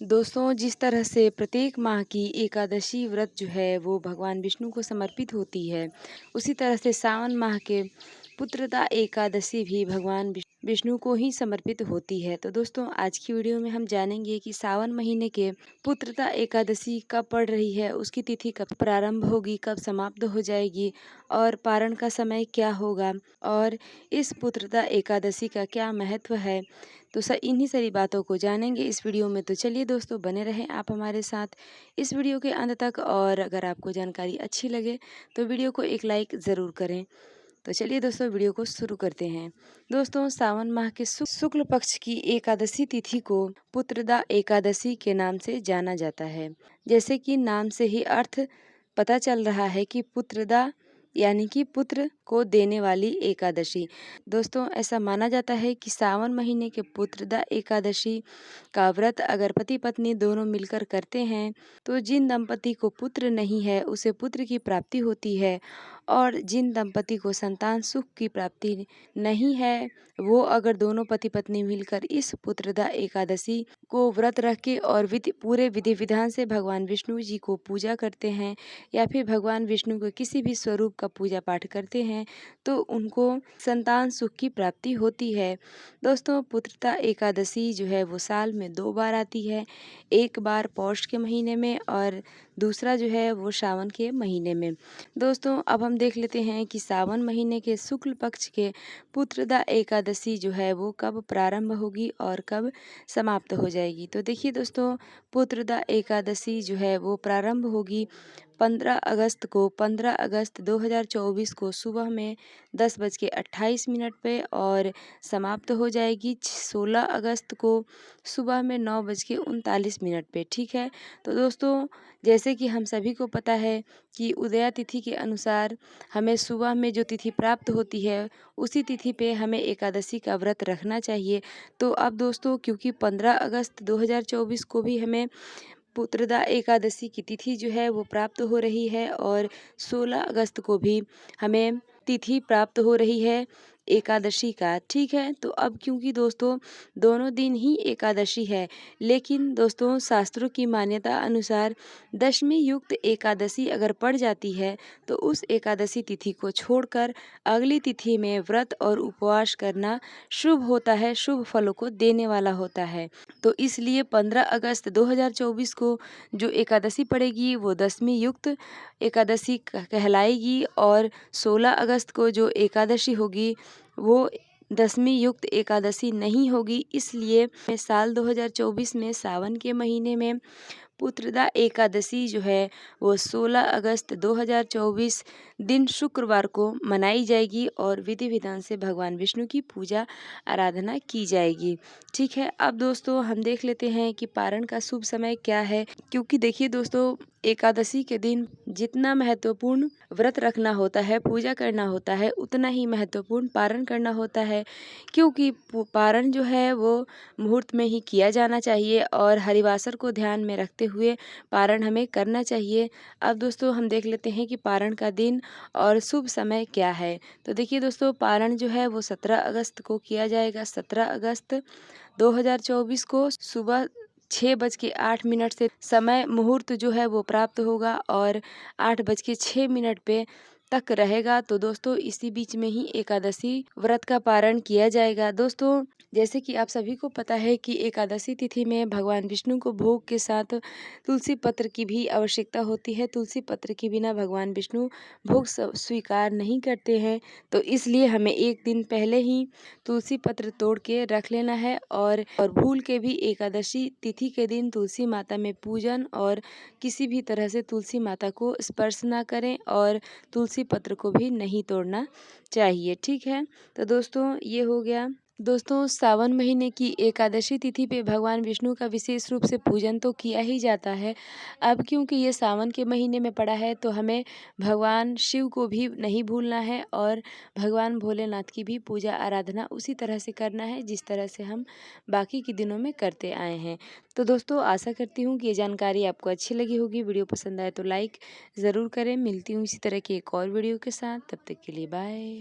दोस्तों, जिस तरह से प्रत्येक माह की एकादशी व्रत जो है वो भगवान विष्णु को समर्पित होती है, उसी तरह से सावन माह के पुत्रदा एकादशी भी भगवान विष्णु को ही समर्पित होती है। तो दोस्तों, आज की वीडियो में हम जानेंगे कि सावन महीने के पुत्रदा एकादशी कब पड़ रही है, उसकी तिथि कब प्रारंभ होगी, कब समाप्त हो जाएगी और पारण का समय क्या होगा और इस पुत्रदा एकादशी का क्या महत्व है। तो इन्हीं सारी बातों को जानेंगे इस वीडियो में। तो चलिए दोस्तों, बने रहें आप हमारे साथ इस वीडियो के अंत तक। और अगर आपको जानकारी अच्छी लगे तो वीडियो को एक लाइक ज़रूर करें। तो चलिए दोस्तों, वीडियो को शुरू करते हैं। दोस्तों, सावन माह के शुक्ल पक्ष की एकादशी तिथि को पुत्रदा एकादशी के नाम से जाना जाता है। जैसे कि नाम से ही अर्थ पता चल रहा है कि पुत्रदा यानी कि पुत्र को देने वाली एकादशी। दोस्तों, ऐसा माना जाता है कि सावन महीने के पुत्रदा एकादशी का व्रत अगर पति पत्नी दोनों मिलकर करते हैं तो जिन दंपति को पुत्र नहीं है उसे पुत्र की प्राप्ति होती है, और जिन दंपति को संतान सुख की प्राप्ति नहीं है वो अगर दोनों पति पत्नी मिलकर इस पुत्रदा एकादशी को व्रत रख के और पूरे विधि विधान से भगवान विष्णु जी को पूजा करते हैं या फिर भगवान विष्णु के किसी भी स्वरूप का पूजा पाठ करते हैं तो उनको संतान सुख की प्राप्ति होती है। दोस्तों, पुत्रदा एकादशी जो है वो साल में 2 बार आती है, एक बार पौष के महीने में और दूसरा जो है वो सावन के महीने में। दोस्तों, अब हम देख लेते हैं कि सावन महीने के शुक्ल पक्ष के पुत्रदा एकादशी जो है वो कब प्रारंभ होगी और कब समाप्त हो जाएगी। तो देखिए दोस्तों, पुत्रदा एकादशी जो है वो प्रारंभ होगी 15 अगस्त 2024 को सुबह में 10:28 पे और समाप्त हो जाएगी 16 अगस्त को सुबह में 9:39 पे। ठीक है। तो दोस्तों, जैसे कि हम सभी को पता है कि उदया तिथि के अनुसार हमें सुबह में जो तिथि प्राप्त होती है उसी तिथि पे हमें एकादशी का व्रत रखना चाहिए। तो अब दोस्तों, क्योंकि 15 अगस्त 2024 को भी हमें पुत्रदा एकादशी की तिथि जो है वो प्राप्त हो रही है और 16 अगस्त को भी हमें तिथि प्राप्त हो रही है एकादशी का। ठीक है। तो अब क्योंकि दोस्तों दोनों दिन ही एकादशी है, लेकिन दोस्तों शास्त्रों की मान्यता अनुसार दशमी युक्त एकादशी अगर पड़ जाती है तो उस एकादशी तिथि को छोड़कर अगली तिथि में व्रत और उपवास करना शुभ होता है, शुभ फलों को देने वाला होता है। तो इसलिए 15 अगस्त 2024 को जो एकादशी पड़ेगी वो दशमी युक्त एकादशी कहलाएगी और 16 अगस्त को जो एकादशी होगी वो दशमी युक्त एकादशी नहीं होगी। इसलिए साल 2024 में सावन के महीने में पुत्रदा एकादशी जो है वो 16 अगस्त 2024 दिन शुक्रवार को मनाई जाएगी और विधि विधान से भगवान विष्णु की पूजा आराधना की जाएगी। ठीक है। अब दोस्तों, हम देख लेते हैं कि पारण का शुभ समय क्या है, क्योंकि देखिए दोस्तों, एकादशी के दिन जितना महत्वपूर्ण व्रत रखना होता है, पूजा करना होता है, उतना ही महत्वपूर्ण पारण करना होता है। क्योंकि पारण जो है वो मुहूर्त में ही किया जाना चाहिए और हरिवासर को ध्यान में रखते हुए पारण हमें करना चाहिए। अब दोस्तों, हम देख लेते हैं कि पारण का दिन और शुभ समय क्या है। तो देखिए दोस्तों, पारण जो है वो 17 अगस्त को किया जाएगा। 17 अगस्त 2024 को सुबह 6:08 से समय मुहूर्त जो है वो प्राप्त होगा और 8:06 पे तक रहेगा। तो दोस्तों, इसी बीच में ही एकादशी व्रत का पारण किया जाएगा। दोस्तों, जैसे कि आप सभी को पता है कि एकादशी तिथि में भगवान विष्णु को भोग के साथ तुलसी पत्र की भी आवश्यकता होती है। तुलसी पत्र के बिना भगवान विष्णु भोग स्वीकार नहीं करते हैं। तो इसलिए हमें एक दिन पहले ही तुलसी पत्र तोड़ के रख लेना है और भूल के भी एकादशी तिथि के दिन तुलसी माता में पूजन और किसी भी तरह से तुलसी माता को स्पर्श ना करें और तुलसी पत्र को भी नहीं तोड़ना चाहिए। ठीक है। तो दोस्तों, ये हो गया। दोस्तों, सावन महीने की एकादशी तिथि पे भगवान विष्णु का विशेष रूप से पूजन तो किया ही जाता है। अब क्योंकि ये सावन के महीने में पड़ा है तो हमें भगवान शिव को भी नहीं भूलना है और भगवान भोलेनाथ की भी पूजा आराधना उसी तरह से करना है जिस तरह से हम बाकी के दिनों में करते आए हैं। तो दोस्तों, आशा करती हूँ कि ये जानकारी आपको अच्छी लगी होगी। वीडियो पसंद आए तो लाइक ज़रूर करें। मिलती हूँ इसी तरह की एक और वीडियो के साथ। तब तक के लिए बाय।